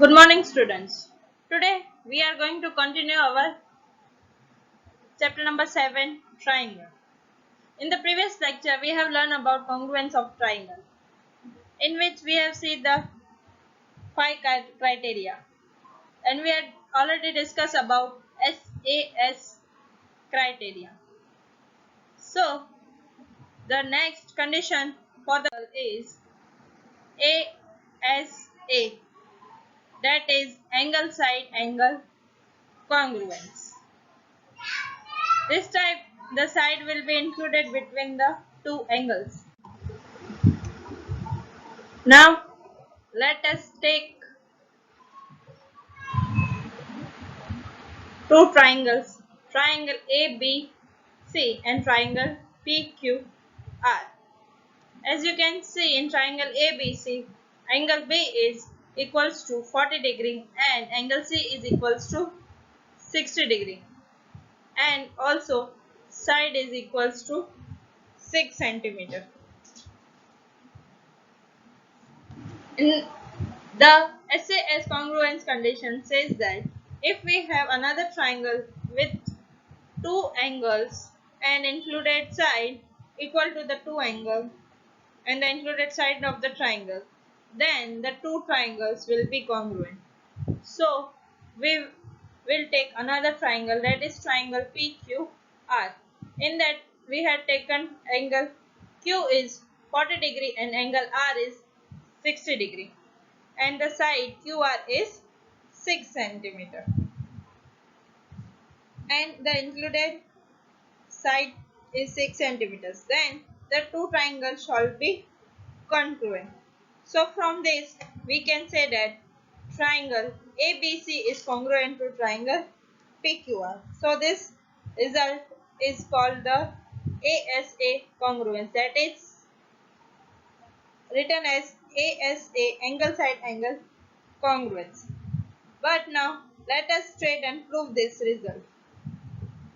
Good morning, students. Today we are going to continue our chapter number 7, triangle. In the previous lecture, we have learned about congruence of triangle, in which we have seen the five criteria, and we had already discussed about SAS criteria. So, the next condition for the is ASA, that is angle side angle congruence. This time the side will be included between the two angles. Now let us take two triangles, triangle ABC and triangle PQR. As you can see in triangle ABC, angle B is equals to 40 degree and angle C is equals to 60 degree, and also side is equals to 6 centimeter. In the SAS congruence condition says that if we have another triangle with two angles and included side equal to the two angle and the included side of the triangle, then the two triangles will be congruent. So we will take another triangle, that is triangle PQR. In that we had taken angle Q is 40 degree and angle R is 60 degree, and the side QR is 6 centimeter, and the included side is 6 centimeters. Then the two triangles shall be congruent. So from this we can say that triangle ABC is congruent to triangle PQR. So this result is called the ASA congruence, that is written as ASA angle side angle congruence. But now let us try and prove this result,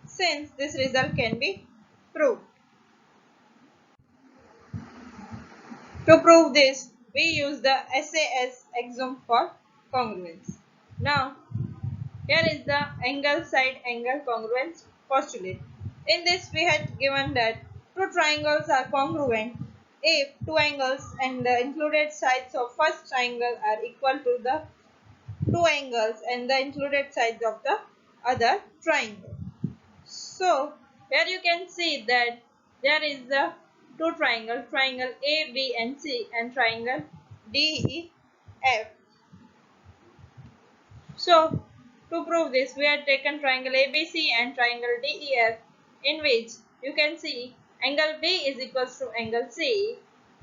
since this result can be proved. To prove this, we use the SAS axiom for congruence. Now, here is the angle side angle congruence postulate. In this, we had given that two triangles are congruent if two angles and the included sides of first triangle are equal to the two angles and the included sides of the other triangle. So here you can see that there is the two triangle, triangle A, B and C, and triangle D, E, F. So to prove this, we have taken triangle ABC and triangle DEF, in which you can see angle B is equals to angle C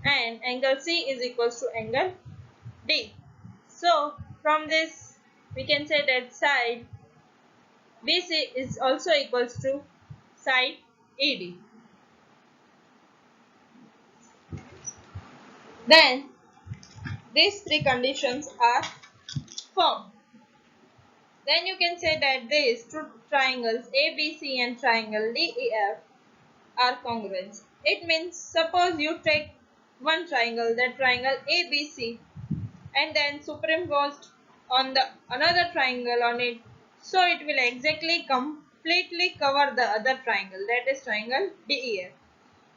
and angle C is equals to angle D. So from this we can say that side BC is also equals to side ED. Then these three conditions are formed. Then you can say that these two triangles ABC and triangle DEF are congruent. It means suppose you take one triangle, that triangle ABC, and then superimposed on the another triangle on it, so it will exactly completely cover the other triangle, that is triangle DEF.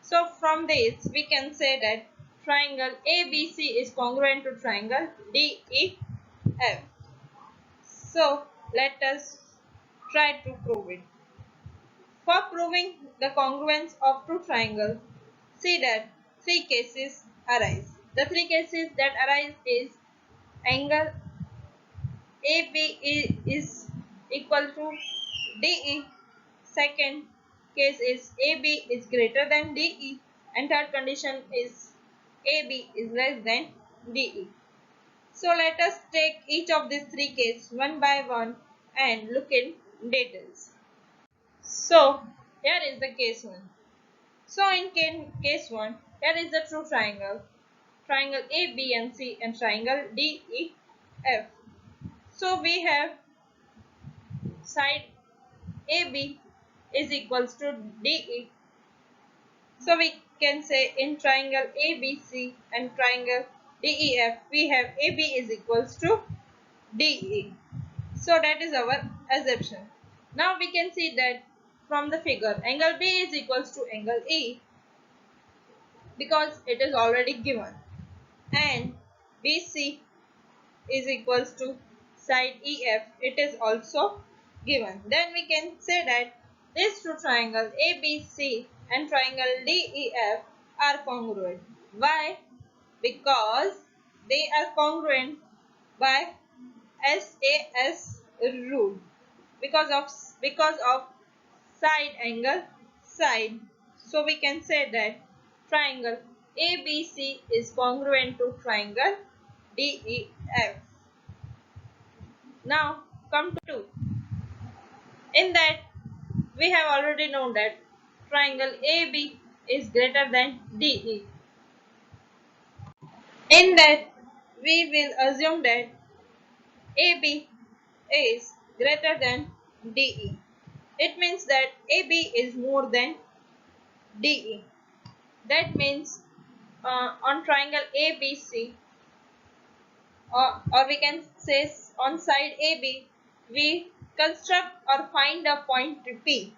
So from this we can say that triangle ABC is congruent to triangle DEF. So let us try to prove it. For proving the congruence of two triangles, see that three cases arise. The three cases that arise is angle AB is equal to DE. Second case is AB is greater than DE, and third condition is AB is less than DE. So let us take each of these three cases one by one and look in details. So here is the case 1. So in case 1, here is the true triangle, triangle A, B and C and triangle D, E, F. So we have side AB is equals to DE. So we can say in triangle ABC and triangle DEF we have AB is equals to DE. So that is our assumption. Now we can see that from the figure angle B is equals to angle E because it is already given, and BC is equals to side EF, it is also given. Then we can say that these two triangles ABC and triangle DEF are congruent. Why? Because they are congruent by SAS rule, because of side angle side. So we can say that triangle ABC is congruent to triangle DEF. Now come to, in that we have already known that triangle AB is greater than DE. In that we will assume that AB is greater than DE. It means that AB is more than DE. That means on triangle ABC, or we can say on side AB, we construct or find a point P.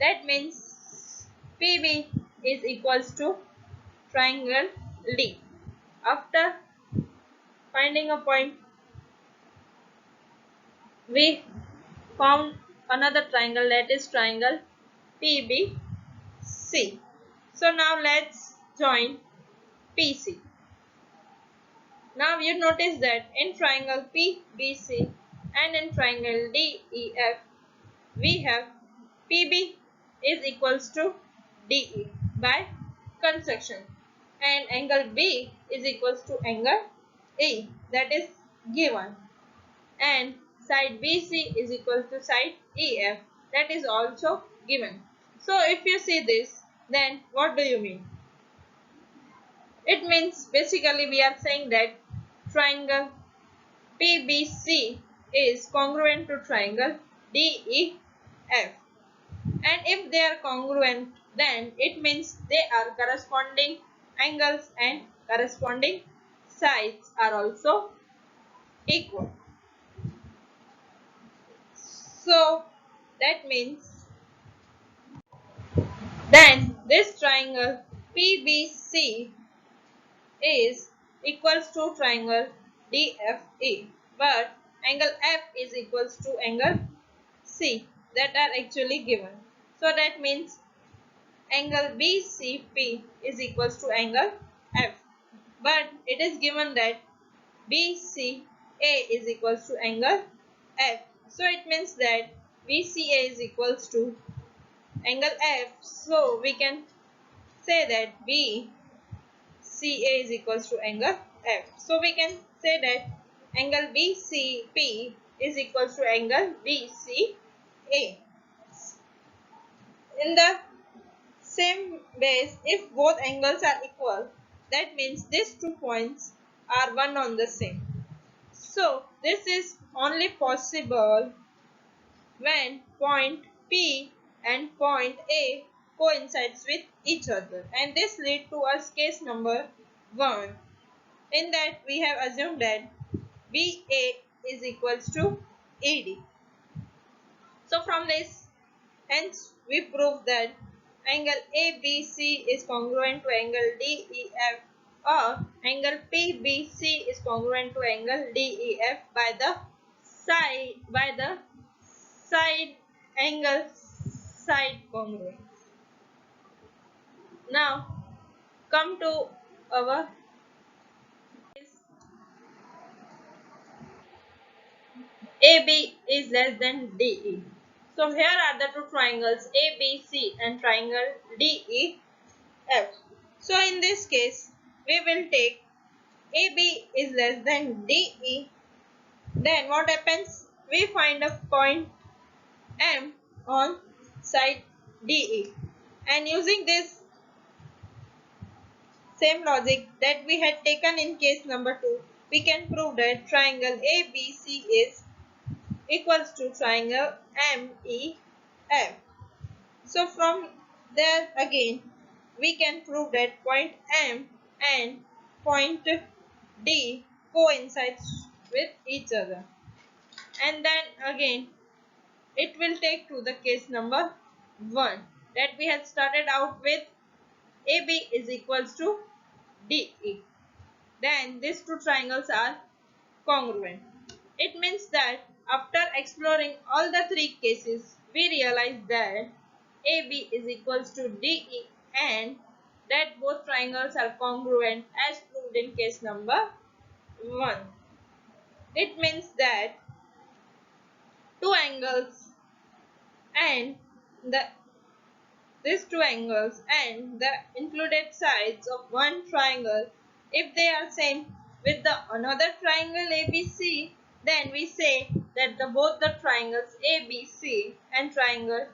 That means PB is equals to triangle D. After finding a point, we found another triangle, that is triangle PBC. So now let's join PC. Now you notice that in triangle PBC and in triangle DEF, we have PB is equals to DE by construction, and angle B is equals to angle E, that is given, and side BC is equals to side EF, that is also given. So if you see this, then what do you mean? It means basically we are saying that triangle PBC is congruent to triangle DEF. And if they are congruent, then it means they are corresponding angles and corresponding sides are also equal. So that means then this triangle PBC is equals to triangle DFE, but angle F is equals to angle C, that are actually given. So that means angle BCP is equals to angle F, but it is given that BCA is equals to angle F. So it means that BCA is equals to angle F. So we can say that BCA is equals to angle F. So we can say that angle BCP is equals to angle BCA. In the same base, if both angles are equal, that means these 2 points are one on the same. So this is only possible when point P and point A coincides with each other, and this lead to us case number 1. In that we have assumed that BA is equals to AD. So from this, hence we prove that angle ABC is congruent to angle DEF, or angle PBC is congruent to angle DEF by the side angle side congruence. Now come to our AB is less than DE. So here are the two triangles ABC and triangle DEF. So in this case, we will take AB is less than DE. Then what happens? We find a point M on side DE. And using this same logic that we had taken in case number 2, we can prove that triangle ABC is equals to triangle MEF. So from there again, we can prove that point M and point D coincides with each other. And then again it will take to the case number 1 that we had started out with AB is equals to DE. Then these two triangles are congruent. It means that after exploring all the three cases, we realize that AB is equals to DE and that both triangles are congruent as proved in case number 1. It means that two angles and the these two angles and the included sides of one triangle, if they are same with the another triangle ABC, then we say that both the triangles ABC and triangle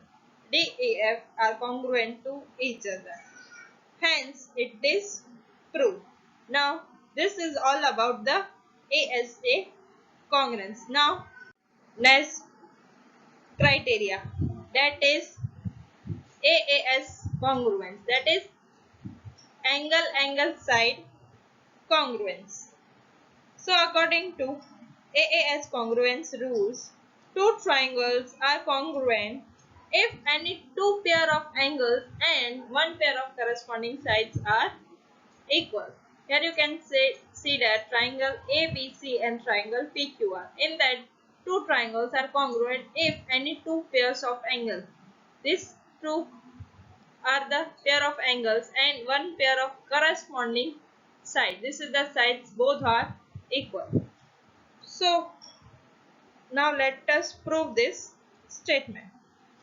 DEF are congruent to each other. Hence, it is proved. Now, this is all about the ASA congruence. Now, next criteria, that is AAS congruence, that is angle side congruence. So according to AAS congruence rules, two triangles are congruent if any two pair of angles and one pair of corresponding sides are equal. Here you can see that triangle ABC and triangle PQR. In that, two triangles are congruent if any two pairs of angles. These two are the pair of angles and one pair of corresponding sides. This is the sides, both are equal. So now let us prove this statement.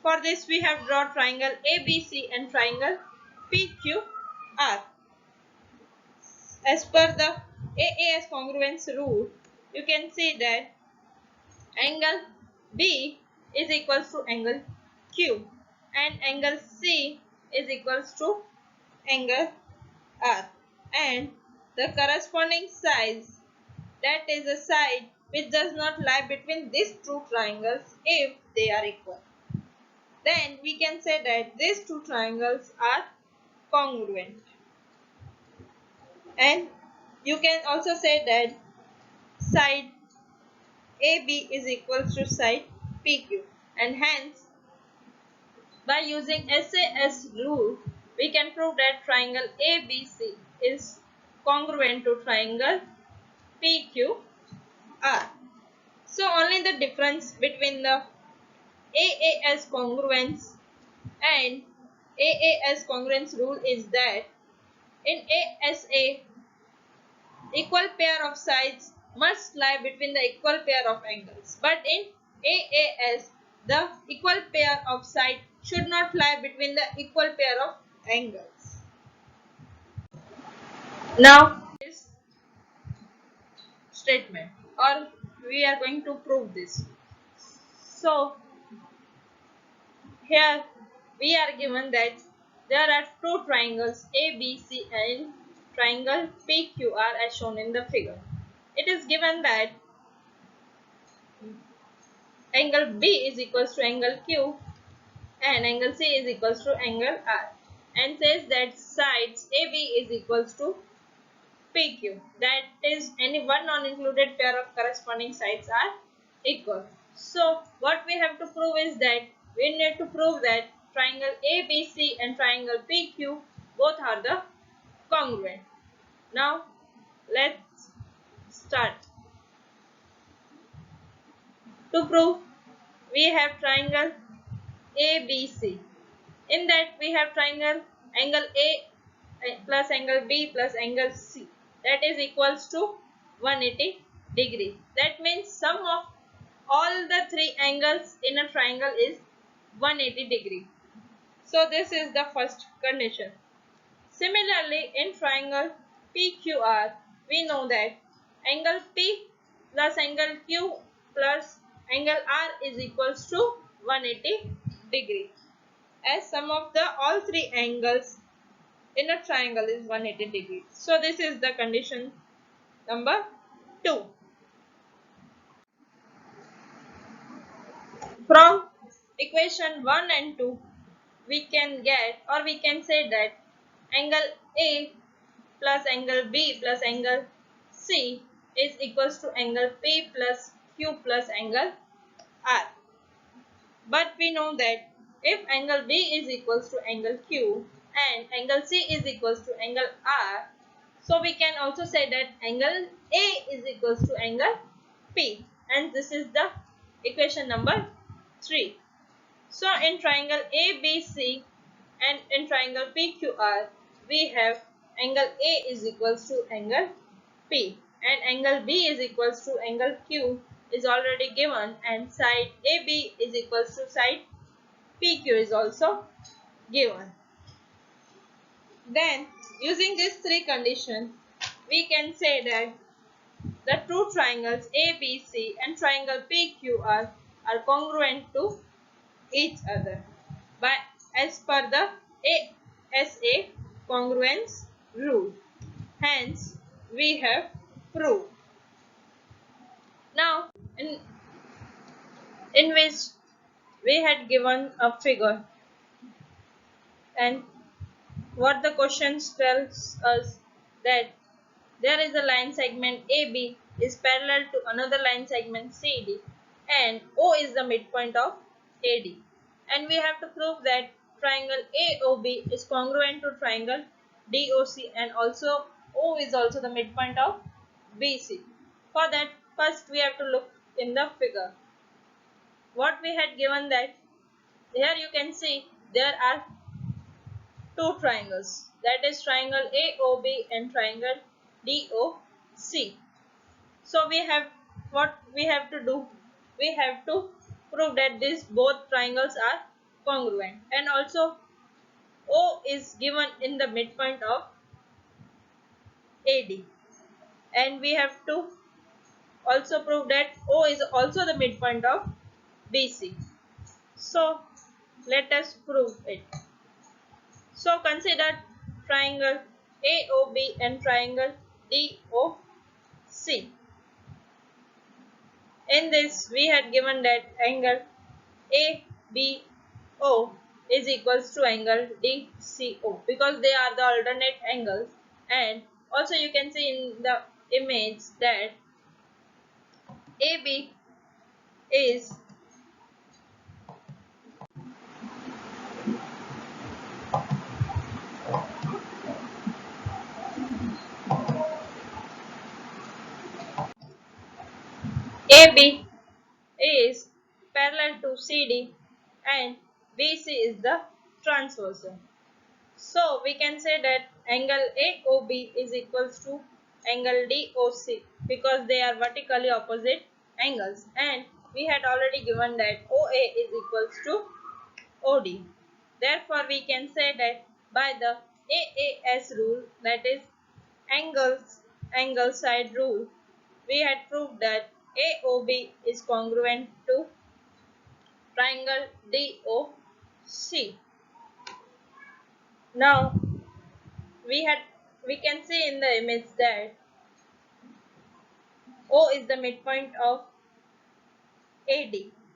For this we have drawn triangle ABC and triangle PQR. As per the AAS congruence rule, you can see that angle B is equals to angle Q and angle C is equals to angle R, and the corresponding sides, that is a side which does not lie between these two triangles if they are equal. Then we can say that these two triangles are congruent. And you can also say that side AB is equals to side PQ, and hence by using SAS rule we can prove that triangle ABC is congruent to triangle PQR. So only the difference between the AAS congruence and AAS congruence rule is that in ASA, equal pair of sides must lie between the equal pair of angles. But in AAS, the equal pair of sides should not lie between the equal pair of angles. Now, this statement, or we are going to prove this. So, here we are given that there are two triangles ABC and triangle PQR as shown in the figure. It is given that angle B is equals to angle Q and angle C is equals to angle R, and says that sides AB is equals to PQ, that is any one non-included pair of corresponding sides are equal. So what we have to prove is that we need to prove that triangle ABC and triangle PQ both are the congruent. Now let's start. To prove, we have triangle ABC. In that we have triangle angle A plus angle B plus angle C, that is equals to 180 degree. That means sum of all the three angles in a triangle is 180 degree. So this is the first condition. Similarly, in triangle PQR, we know that angle P plus angle Q plus angle R is equals to 180 degree, as sum of the all three angles in a triangle is 180 degree. So this is the condition number 2. From equation 1 and 2, we can get, or we can say that angle A plus angle B plus angle C is equals to angle P plus Q plus angle R. But we know that if angle B is equals to angle Q and angle C is equals to angle R, so we can also say that angle A is equals to angle P, and this is the equation number 3. So in triangle ABC and in triangle PQR, we have angle A is equals to angle P and angle B is equals to angle Q is already given, and side AB is equals to side PQ is also given. Then using these three conditions, we can say that the two triangles ABC and triangle PQR are congruent to each other by as per the ASA congruence rule. Hence, we have proved. Now, in which we had given a figure, and what the questions tells us that there is a line segment AB is parallel to another line segment CD, and O is the midpoint of AD, and we have to prove that triangle AOB is congruent to triangle DOC, and also O is also the midpoint of BC. For that, first we have to look in the figure. What we had given that here you can see there are two triangles, that is triangle AOB and triangle DOC. So we have what we have to do, we have to prove that these both triangles are congruent, and also O is given in the midpoint of AD, and we have to also prove that O is also the midpoint of BC. So let us prove it. So consider triangle AOB and triangle DOC. In this, we had given that angle ABO is equals to angle DCO because they are the alternate angles, and also you can see in the image that AB is AB is parallel to CD and BC is the transversal. So we can say that angle AOB is equals to angle DOC because they are vertically opposite angles, and we had already given that OA is equals to OD. Therefore we can say that by the AAS rule, that is angle side rule, we had proved that AOB is congruent to triangle DOC. Now we can see in the image that O is the midpoint of AD.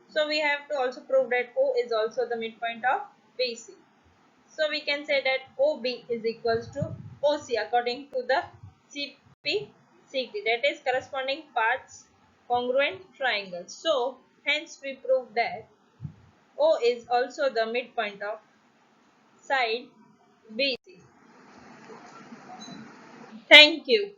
So we have to also prove that O is also the midpoint of BC. So we can say that OB is equals to OC according to the CPCT, that is corresponding parts congruent triangles. So hence we prove that O is also the midpoint of side BC. Thank you.